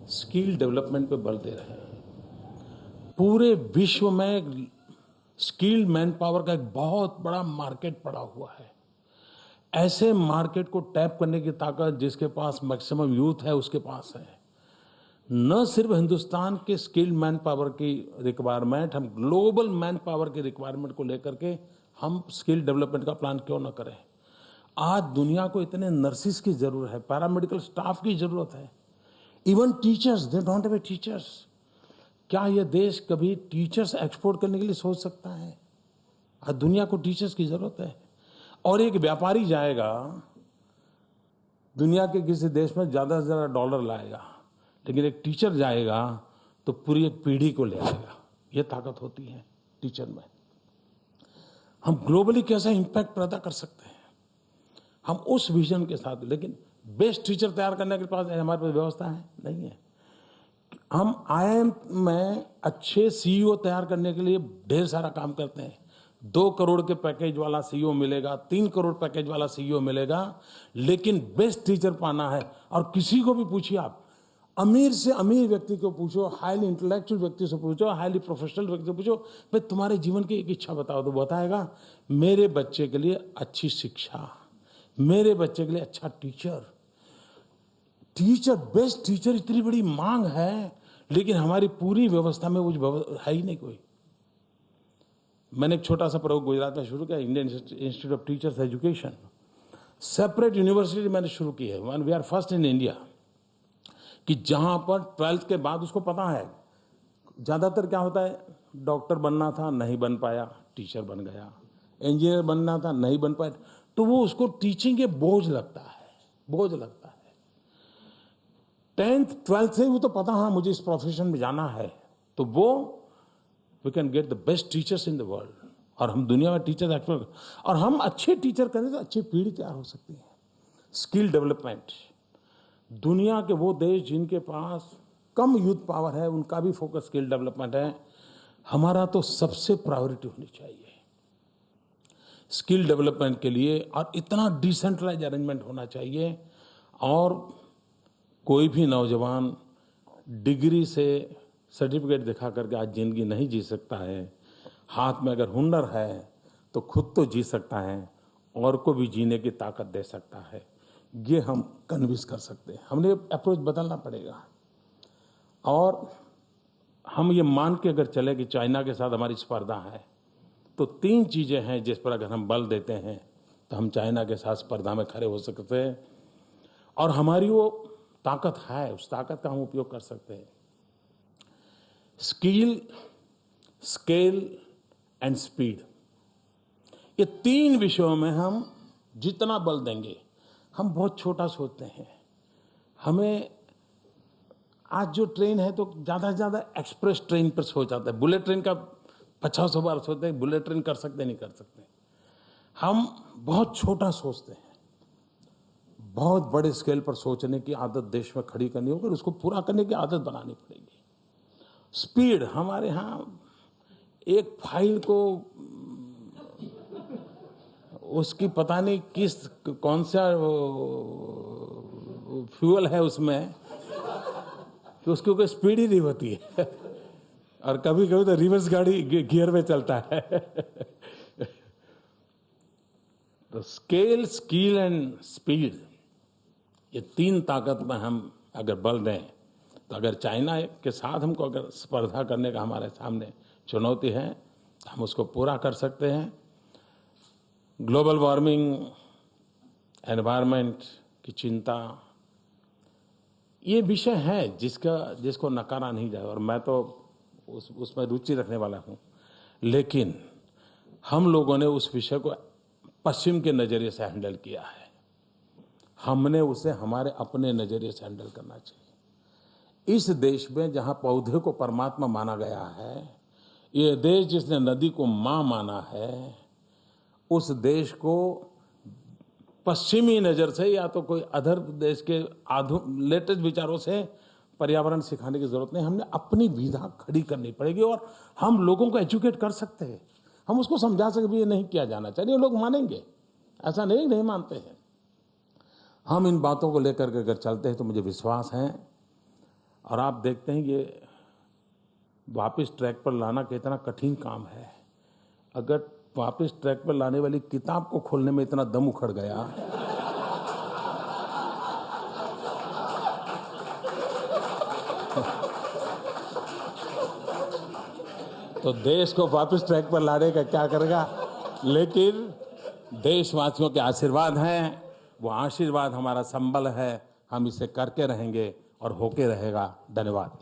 Skill development पे बल दे रहे हैं। पूरे विश्व में स्किल्ड मैन पावर का एक बहुत बड़ा मार्केट पड़ा हुआ है। ऐसे मार्केट को टैप करने की ताकत जिसके पास मैक्सिमम यूथ है उसके पास है। न सिर्फ हिंदुस्तान के स्किल्ड मैन पावर की रिक्वायरमेंट, हम ग्लोबल मैन पावर की रिक्वायरमेंट को लेकर के हम स्किल डेवलपमेंट का प्लान क्यों न करें। आज दुनिया को इतने नर्सिस की जरूरत है, पैरामेडिकल स्टाफ की जरूरत है, even teachers, they don't have teachers. क्या यह देश कभी टीचर्स एक्सपोर्ट करने के लिए सोच सकता है? आज दुनिया को टीचर्स की जरूरत है। और एक व्यापारी जाएगा दुनिया के किसी देश में ज्यादा से ज्यादा डॉलर लाएगा, लेकिन एक टीचर जाएगा तो पूरी एक पीढ़ी को ले आएगा। यह ताकत होती है टीचर में। हम ग्लोबली कैसा इंपैक्ट पैदा कर सकते हैं, हम उस विजन के साथ। लेकिन बेस्ट टीचर तैयार करने के पास हमारे पास व्यवस्था है नहीं है। हम आईआईएम में अच्छे सीईओ तैयार करने के लिए ढेर सारा काम करते हैं। 2 करोड़ के पैकेज वाला सीईओ मिलेगा, 3 करोड़ पैकेज वाला सीईओ मिलेगा, लेकिन बेस्ट टीचर पाना है। और किसी को भी पूछिए, आप अमीर से अमीर व्यक्ति को पूछो, हाईली इंटेलेक्चुअल व्यक्ति से पूछो, हाईली प्रोफेशनल व्यक्ति से पूछो, भाई तुम्हारे जीवन की एक इच्छा बताओ, तो बताएगा मेरे बच्चे के लिए अच्छी शिक्षा, मेरे बच्चे के लिए अच्छा टीचर। टीचर, बेस्ट टीचर, इतनी बड़ी मांग है, लेकिन हमारी पूरी व्यवस्था में वो है ही नहीं कोई। मैंने एक छोटा सा प्रयोग गुजरात में शुरू किया, Indian institute of teachers education. Separate university मैंने शुरू की है, we are first in India, कि जहां पर 12th के बाद उसको पता है। ज्यादातर क्या होता है, डॉक्टर बनना था नहीं बन पाया, टीचर बन गया, इंजीनियर बनना था नहीं बन पाया, तो वो उसको टीचिंग के बोझ लगता है, बोझ लगता है। 10th 12th से वो तो पता, हाँ मुझे इस प्रोफेशन में जाना है, तो वो we can get the best teachers in the world. और हम दुनिया में टीचर एक्सपर्ट, और हम अच्छे टीचर करें तो अच्छी पीढ़ी तैयार हो सकती है। स्किल डेवलपमेंट, दुनिया के वो देश जिनके पास कम यूथ पावर है उनका भी फोकस स्किल डेवलपमेंट है। हमारा तो सबसे प्रायोरिटी होनी चाहिए स्किल डेवलपमेंट के लिए, और इतना डिसेंट्रलाइज अरेंजमेंट होना चाहिए। और कोई भी नौजवान डिग्री से सर्टिफिकेट दिखा करके आज जिंदगी नहीं जी सकता है। हाथ में अगर हुनर है तो खुद तो जी सकता है, और को भी जीने की ताकत दे सकता है। ये हम कन्विंस कर सकते हैं। हमने अप्रोच बदलना पड़ेगा। और हम ये मान के अगर चले कि चाइना के साथ हमारी स्पर्धा है, तो 3 चीजें हैं जिस पर अगर हम बल देते हैं तो हम चाइना के साथ स्पर्धा में खड़े हो सकते हैं। और हमारी वो ताकत है, उस ताकत का हम उपयोग कर सकते हैं। स्किल, स्केल एंड स्पीड, ये 3 विषयों में हम जितना बल देंगे, हम बहुत छोटा सोचते हैं। हमें आज जो ट्रेन है तो ज्यादा से ज्यादा एक्सप्रेस ट्रेन पर सोच आता है, बुलेट ट्रेन का 50 बार सोचते हैं, बुलेट ट्रेन कर सकते नहीं कर सकते। हम बहुत छोटा सोचते हैं। बहुत बड़े स्केल पर सोचने की आदत देश में खड़ी करनी होगी, उसको पूरा करने की आदत बनानी पड़ेगी। स्पीड, हमारे यहाँ एक फाइल को उसकी पता नहीं किस कौन सा फ्यूल है उसमें, कि उसकी कोई स्पीड ही नहीं होती है। और कभी कभी तो रिवर्स गाड़ी गियर में चलता है। तो स्केल, स्किल एंड स्पीड, ये 3 ताकत में हम अगर बल दें, तो अगर चाइना के साथ हमको अगर स्पर्धा करने का हमारे सामने चुनौती है, तो हम उसको पूरा कर सकते हैं। ग्लोबल वार्मिंग, एनवायरनमेंट की चिंता, ये विषय है जिसको नकारा नहीं जाए, और मैं तो उसमें रुचि रखने वाला हूँ। लेकिन हम लोगों ने उस विषय को पश्चिम के नज़रिए से हैंडल किया है। हमने उसे हमारे अपने नज़रिए से हैंडल करना चाहिए। इस देश में जहाँ पौधे को परमात्मा माना गया है, ये देश जिसने नदी को माँ माना है, उस देश को पश्चिमी नज़र से या तो कोई अदर देश के लेटेस्ट विचारों से पर्यावरण सिखाने की जरूरत नहीं। हमने अपनी विधा खड़ी करनी पड़ेगी, और हम लोगों को एजुकेट कर सकते हैं। हम उसको समझा सकते भी ये नहीं किया जाना चाहिए, लोग मानेंगे, ऐसा नहीं मानते हैं। हम इन बातों को लेकर के अगर चलते हैं तो मुझे विश्वास है और आप देखते हैं ये वापस ट्रैक पर लाना कितना कठिन काम है। अगर वापस ट्रैक पर लाने वाली किताब को खोलने में इतना दम उखड़ गया तो देश को वापस ट्रैक पर लाने का क्या करेगा। लेकिन देशवासियों के आशीर्वाद हैं, वो आशीर्वाद हमारा संबल है, हम इसे करके रहेंगे और होके रहेगा। धन्यवाद।